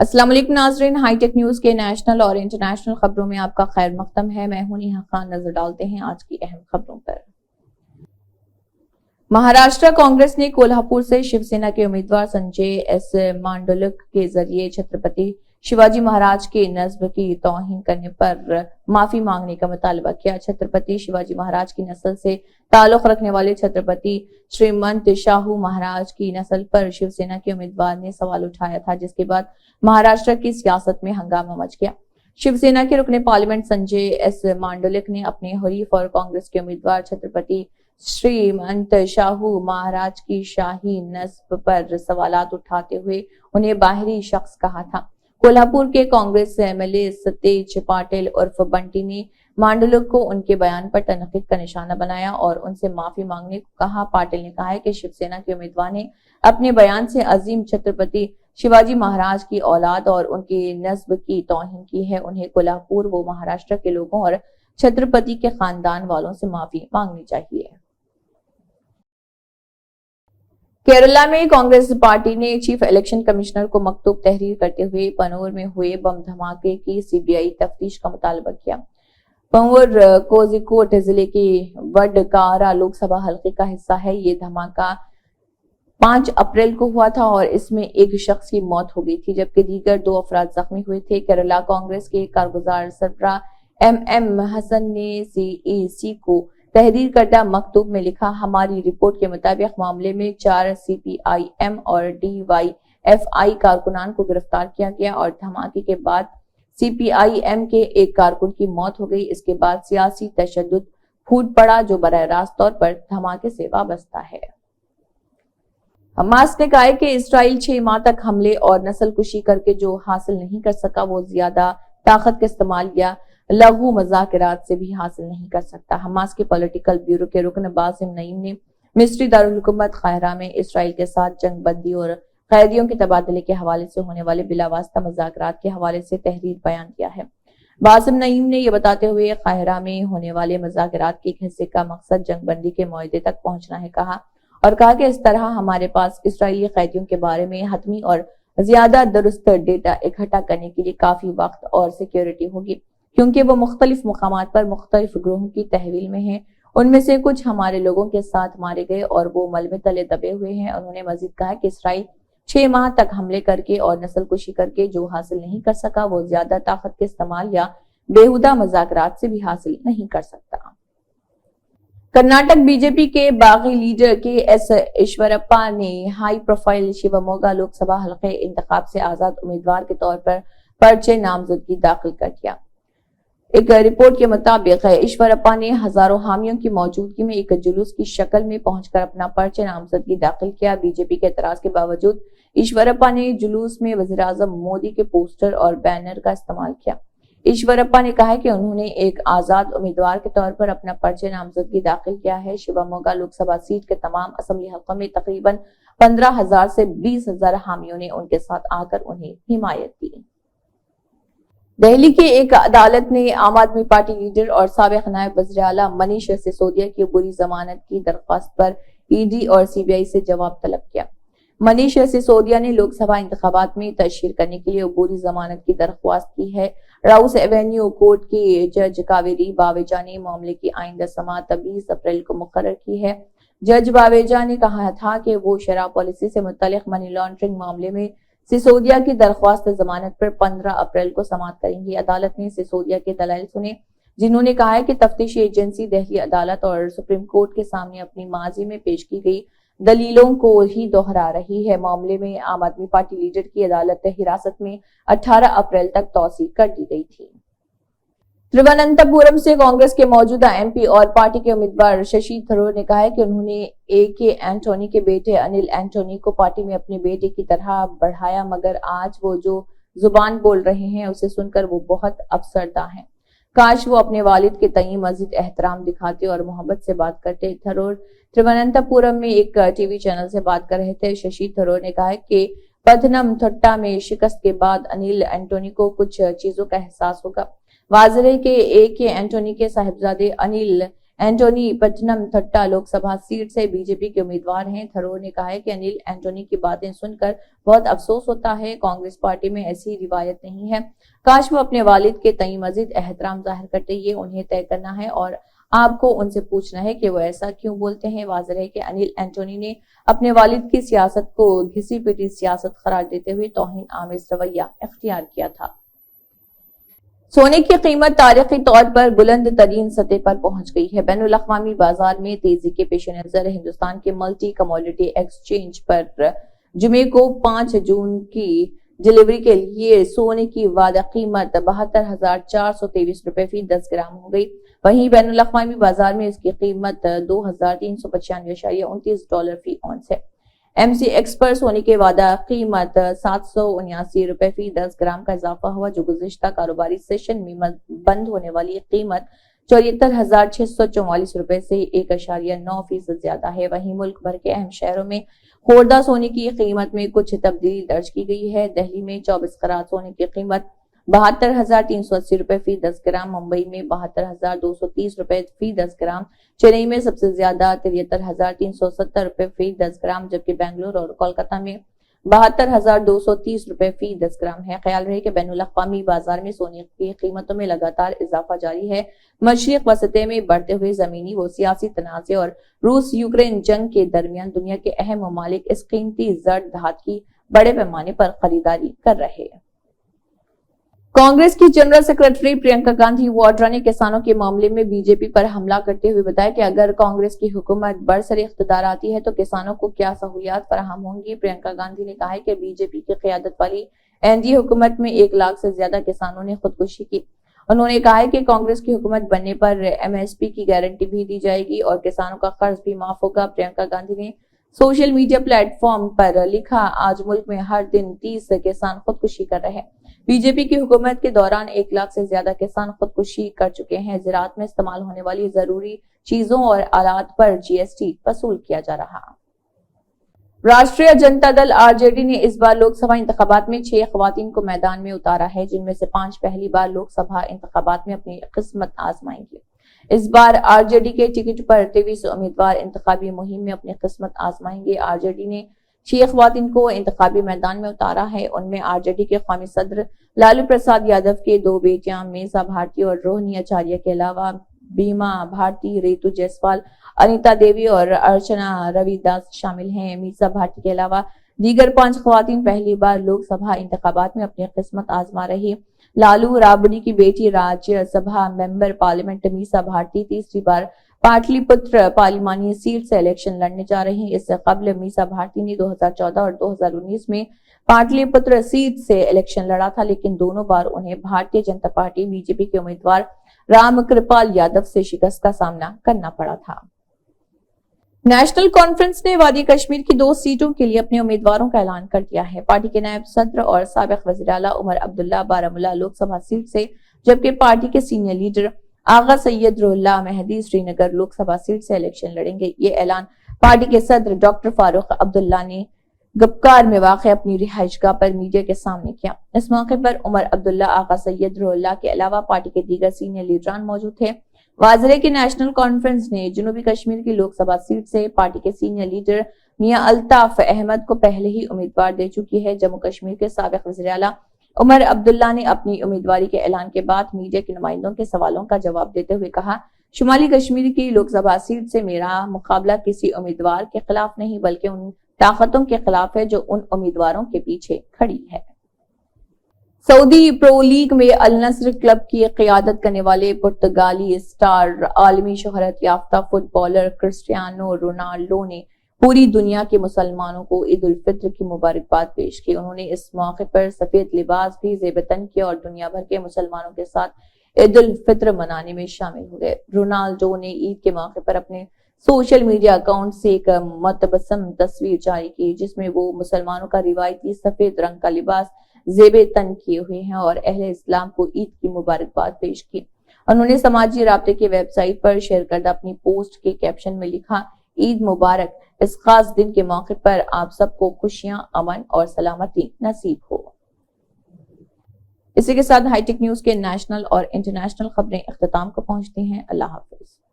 अस्सलाम वालेकुम नाज़रीन, हाईटेक न्यूज के नेशनल और इंटरनेशनल खबरों में आपका खैर मकदम है। मैं हूं नेहा खान। नजर डालते हैं आज की अहम खबरों पर। महाराष्ट्र कांग्रेस ने कोल्हापुर से शिवसेना के उम्मीदवार संजय एस मांडलिक के जरिए छत्रपति शिवाजी महाराज के नस्ब की तौहीन करने पर माफी मांगने का मुतालबा किया। छत्रपति शिवाजी महाराज की नस्ल से ताल्लुक रखने वाले छत्रपति श्रीमंत शाहू महाराज की नस्ल पर शिवसेना के उम्मीदवार ने सवाल उठाया था, जिसके बाद महाराष्ट्र की सियासत में हंगामा मच गया। शिवसेना के रुकने पार्लियामेंट संजय एस मांडलिक ने अपने हरीफ और कांग्रेस के उम्मीदवार छत्रपति श्रीमंत शाहू महाराज की शाही नस्ब पर सवालात उठाते हुए उन्हें बाहरी शख्स कहा था। कोल्हापुर के कांग्रेस एमएलए सतेज पाटिल उर्फ बंटी ने मांडलिक को उनके बयान पर तनकीद का निशाना बनाया और उनसे माफी मांगने को कहा। पाटिल ने कहा है कि शिवसेना के उम्मीदवार ने अपने बयान से अजीम छत्रपति शिवाजी महाराज की औलाद और उनके नस्ब की तौहीन की है। उन्हें कोल्हापुर व महाराष्ट्र के लोगों और छत्रपति के खानदान वालों से माफी मांगनी चाहिए। केरला में कांग्रेस पार्टी ने चीफ इलेक्शन कमिश्नर को मकतूब तहरीर करते हुए पनूर में हुए बम धमाके की सीबीआई तफ्तीश का मुतालबा किया। पनूर कोझिकोड जिले के वडकारा लोकसभा हल्के का हिस्सा है। ये धमाका 5 अप्रैल को हुआ था और इसमें एक शख्स की मौत हो गई थी, जबकि दीगर 2 अफराद जख्मी हुए थे। केरला कांग्रेस के कारगुजार सरबराह एमएम हसन ने सीईसी को तहरीर करदा मकतूब में लिखा, हमारी रिपोर्ट के मुताबिक मामले में 4 सीपीआईएम और डीवाईएफआई कारकुनान को गिरफ्तार किया गया और धमाके के बाद सीपीआईएम के एक कारकुन की मौत हो गई। इसके बाद सियासी तशद्दुद फूट पड़ा जो बराह रास्त तौर पर धमाके से वाबस्ता है। हमास ने कहा है कि इसराइल 6 माह तक हमले और नस्लकुशी करके जो हासिल नहीं कर सका वो ज्यादा ताकत के इस्तेमाल या लघु मज़ाकिरात से भी हासिल नहीं कर सकता। हमास के पॉलिटिकल ब्यूरो के रुकन बासिम नईम ने मिस्री दारुल हुकूमत काहिरा में इसराइल के साथ जंग बंदी और कैदियों के तबादले के हवाले से होने वाले बिलावास्ता मज़ाकिरात के हवाले से तहरीर बयान किया है। बासिम नईम ने यह बताते हुए काहिरा में होने वाले मज़ाकिरात के एक हिस्से का मकसद जंग बंदी के मुआहदे तक पहुंचना है कहा कि इस तरह हमारे पास इसराइली कैदियों के बारे में हतमी और ज्यादा दुरुस्त डेटा इकट्ठा करने के लिए काफी वक्त और सिक्योरिटी होगी, क्योंकि वो मुख्तलिफ मुकामात पर मुख्तलिफ ग्रोहों की तहवील में हैं। उनमें से कुछ हमारे लोगों के साथ मारे गए और वो मलबे तले दबे हुए हैं। उन्होंने मजीद कहा कि इसराइल 6 माह तक हमले करके और नस्लकुशी करके जो हासिल नहीं कर सका वो ज्यादा ताकत के इस्तेमाल या बेहुदा मज़ाकिरात से भी हासिल नहीं कर सकता। कर्नाटक बीजेपी के बागी लीडर के एस ईश्वरप्पा ने हाई प्रोफाइल शिवमोगा लोकसभा हल्के इंतखाब से आजाद उम्मीदवार के तौर पर पर्चे नामजदगी दाखिल कर दिया। एक रिपोर्ट के मुताबिक ईश्वरप्पा ने हजारों हामियों की मौजूदगी में एक जुलूस की शक्ल में पहुंचकर अपना पर्चे नामजदगी दाखिल किया। बीजेपी के एतराज के बावजूद ईश्वरप्पा ने जुलूस में वजीर आजम मोदी के पोस्टर और बैनर का इस्तेमाल किया। ईश्वरप्पा ने कहा है कि उन्होंने एक आजाद उम्मीदवार के तौर पर अपना पर्चे नामजदगी दाखिल किया है। शिवमोगा लोकसभा सीट के तमाम असेंबली हल्कों में तकरीबन 15,000 से 20,000 हामियों ने उनके साथ आकर उन्हें हिमायत दी। दिल्ली की एक अदालत ने आम आदमी पार्टी लीडर और साबिक नायब वज़ीर आला मनीष सिसोदिया की बुरी जमानत की दरख्वास्त पर ईडी और सीबीआई से जवाब तलब किया। मनीष सिसोदिया ने लोकसभा इंतखाबात में तशहीर करने के लिए बुरी जमानत की दरख्वास्त की है। राउस एवेन्यू कोर्ट के जज कावेरी बावेजा ने मामले की आइंदा समाअत 20 अप्रैल को मुकर्रर की है। जज बावेजा ने कहा था कि वो शराब पॉलिसी से मुतल्लिक मनी लॉन्ड्रिंग मामले में सिसोदिया की दरख्वास्त जमानत पर 15 अप्रैल को समाअत करेंगी। अदालत ने सिसोदिया के दलाइल सुने, जिन्होंने कहा है कि तफ्तीशी एजेंसी दिल्ली अदालत और सुप्रीम कोर्ट के सामने अपनी माजी में पेश की गई दलीलों को ही दोहरा रही है। मामले में आम आदमी पार्टी लीडर की अदालत हिरासत में 18 अप्रैल तक तौसीह कर दी गई थी। तिरुवनंतपुरम से कांग्रेस के मौजूदा एमपी और पार्टी के उम्मीदवार शशि थरूर ने कहा है कि उन्होंने ए.के. एंटोनी के बेटे अनिल एंटोनी को पार्टी में अपने बेटे की तरह बढ़ाया, मगर आज वो जो जुबान बोल रहे हैं उसे सुनकर वो बहुत अफसरदा हैं। काश वो अपने वालिद के तई मजीद एहतराम दिखाते और मोहब्बत से बात करते। थरूर तिरुवनंतपुरम में एक टीवी चैनल से बात कर रहे थे। शशि थरूर ने कहा है कि पथनमथिट्टा में शिकस्त के बाद अनिल एंटोनी को कुछ चीजों का एहसास होगा। वाज़ेह है कि ए.के. एंटोनी के साहिबजादे अनिल اینٹونی پٹنم تھٹا لوک سبھا سیٹ سے بی جے پی کے امیدوار ہیں۔ تھرور نے کہا ہے کہ انل اینٹونی کی باتیں سن کر بہت افسوس ہوتا ہے۔ کانگریس پارٹی میں ایسی روایت نہیں ہے۔ کاش وہ اپنے والد کے تئیں مزید احترام ظاہر کرتے، یہ انہیں طے کرنا ہے اور آپ کو ان سے پوچھنا ہے کہ وہ ایسا کیوں بولتے ہیں۔ واضح ہے کہ انل اینٹونی نے اپنے والد کی سیاست کو گھسی پیٹی سیاست قرار دیتے ہوئے توہین آمیز رویہ اختیار کیا تھا۔ سونے کی قیمت تاریخی طور پر بلند ترین سطح پر پہنچ گئی ہے۔ بین الاقوامی بازار میں تیزی کے پیش نظر ہندوستان کے ملٹی کموڈیٹی ایکسچینج پر جمعے کو 5 جون کی ڈیلیوری کے لیے سونے کی وعدہ قیمت 72,423 روپے فی 10 گرام ہو گئی۔ وہیں بین الاقوامی بازار میں اس کی قیمت $2,395.29 فی اونس ہے۔ ایم سی ایکس پر سونے کے وعدہ قیمت 779 روپے فی 10 گرام کا اضافہ ہوا، جو گزشتہ کاروباری سیشن میں بند ہونے والی قیمت 74,644 روپے سے 1.9% زیادہ ہے۔ وہیں ملک بھر کے اہم شہروں میں خوردہ سونے کی قیمت میں کچھ تبدیلی درج کی گئی ہے۔ دہلی میں 24 قرات سونے کی قیمت 72,380 روپے فی 10 گرام، ممبئی میں 72,230 روپے فی 10 گرام، چنئی میں سب سے زیادہ 73,370 روپے فی 10 گرام، جبکہ بنگلور اور کولکاتہ میں 72,230 روپے فی 10 گرام ہے۔ خیال رہے کہ بین الاقوامی بازار میں سونے کی قیمتوں میں لگاتار اضافہ جاری ہے۔ مشرق وسطی میں بڑھتے ہوئے زمینی و سیاسی تنازع اور روس یوکرین جنگ کے درمیان دنیا کے اہم ممالک اس قیمتی زرد دھات کی بڑے پیمانے پر خریداری کر رہے ہیں۔ کانگریس کی جنرل سیکرٹری پرینکا گاندھی واڈرا نے کسانوں کے معاملے میں بی جے پی پر حملہ کرتے ہوئے بتایا کہ اگر کانگریس کی حکومت برسر اقتدار آتی ہے تو کسانوں کو کیا سہولیات فراہم ہوں گی۔ پرینکا گاندھی نے کہا ہے کہ بی جے پی کی قیادت والی این ڈی اے حکومت میں 1 لاکھ سے زیادہ کسانوں نے خودکشی کی۔ انہوں نے کہا ہے کہ کانگریس کی حکومت بننے پر ایم ایس پی کی گارنٹی بھی دی جائے گی اور کسانوں کا قرض بھی معاف ہوگا۔ پرینکا گاندھی نے سوشل میڈیا پلیٹ فارم پر لکھا، آج ملک میں ہر دن 30 کسان خودکشی کر رہے ہیں۔ بی جے پی کی حکومت کے دوران 1 لاکھ سے زیادہ کسان خودکشی کر چکے ہیں۔ زراعت میں استعمال ہونے والی ضروری چیزوں اور آلات پر جی ایس ٹی وصول کیا جا رہا۔ راشٹریہ جنتا دل آر جے ڈی نے اس بار لوک سبھا انتخابات میں 6 خواتین کو میدان میں اتارا ہے، جن میں سے 5 پہلی بار لوک سبھا انتخابات میں اپنی قسمت آزمائیں گے۔ اس بار آر جے ڈی کے ٹکٹ پر 23 امیدوار انتخابی مہم میں اپنی قسمت آزمائیں گے۔ آر جے ڈی نے 6 خواتین کو انتخابی میدان میں اتارا ہے۔ ان میں آر جے ڈی کے قومی صدر لالو پرساد یادو کے 2 بیٹیاں میسا بھارتی اور روہنی اچاریہ کے علاوہ بیما بھارتی، ریتو جیسوال، انیتا دیوی اور ارچنا روی داس شامل ہیں۔ میسا بھارتی کے علاوہ دیگر 5 خواتین پہلی بار لوک سبھا انتخابات میں اپنی قسمت آزما رہی۔ لالو رابڑی کی بیٹی راجیہ سبھا ممبر پارلیمنٹ میسا بھارتی تیسری بار پاٹلی پتر پارلیمانی سیٹ سے الیکشن لڑنے جا رہی ہیں۔ اس سے قبل میسا بھارتی نے 2014 اور 2019 میں پاٹلی پتر سیٹ سے الیکشن لڑا تھا، لیکن دونوں بار انہیں Bharatiya Janata party B J پی کے امیدوار رام کرپال یادو سے شکست کا سامنا کرنا پڑا تھا۔ نیشنل کانفرنس نے وادی کشمیر کی 2 سیٹوں کے لیے اپنے امیدواروں کا اعلان کر دیا ہے۔ پارٹی کے نائب صدر اور سابق وزیر اعلیٰ عمر عبداللہ بارہمولہ لوک سبھا سیٹ سے، جبکہ پارٹی کے سینئر لیڈر آغا سید روح اللہ مہدی سری نگر لوک سبھا سیٹ سے الیکشن لڑیں گے۔ یہ اعلان پارٹی کے صدر ڈاکٹر فاروق عبداللہ نے گپکار میں واقع اپنی رہائش گاہ پر میڈیا کے سامنے کیا۔ اس موقع پر عمر عبداللہ، آغا سید روح اللہ کے علاوہ پارٹی کے دیگر سینئر لیڈران موجود تھے۔ واضح ہے کہ نیشنل کانفرنس نے جنوبی کشمیر کی لوک سبھا سیٹ سے پارٹی کے سینئر لیڈر میاں الطاف احمد کو پہلے ہی امیدوار دے چکی ہے۔ جموں کشمیر کے سابق وزیر اعلیٰ عمر عبداللہ نے اپنی امیدواری کے اعلان کے بعد میڈیا کے نمائندوں کے سوالوں کا جواب دیتے ہوئے کہا، شمالی کشمیر کی لوک سبھا سیٹ سے میرا مقابلہ کسی امیدوار کے خلاف نہیں بلکہ ان طاقتوں کے خلاف ہے جو ان امیدواروں کے پیچھے کھڑی ہے۔ سعودی پرو لیگ میں النصر کلب کی قیادت کرنے والے پرتگالی اسٹار عالمی شہرت یافتہ فٹ بالر کرسٹیانو رونالڈو نے پوری دنیا کے مسلمانوں کو عید الفطر کی مبارکباد پیش کی۔ انہوں نے اس موقع پر سفید لباس بھی زیب تن کیا اور دنیا بھر کے مسلمانوں کے ساتھ عید الفطر منانے میں شامل ہوئے۔ رونالڈو نے عید کے موقع پر اپنے سوشل میڈیا اکاؤنٹ سے ایک متبسم تصویر جاری کی، جس میں وہ مسلمانوں کا روایتی سفید رنگ کا لباس زیب تن کیے ہوئے ہیں اور اہل اسلام کو عید کی مبارکباد پیش کی۔ انہوں نے سماجی رابطے کی ویب سائٹ پر شیئر کردہ اپنی پوسٹ کے کیپشن میں لکھا، عید مبارک، اس خاص دن کے موقع پر آپ سب کو خوشیاں، امن اور سلامتی نصیب ہو۔ اسی کے ساتھ ہائی ٹیک نیوز کے نیشنل اور انٹرنیشنل خبریں اختتام کو پہنچتی ہیں۔ اللہ حافظ۔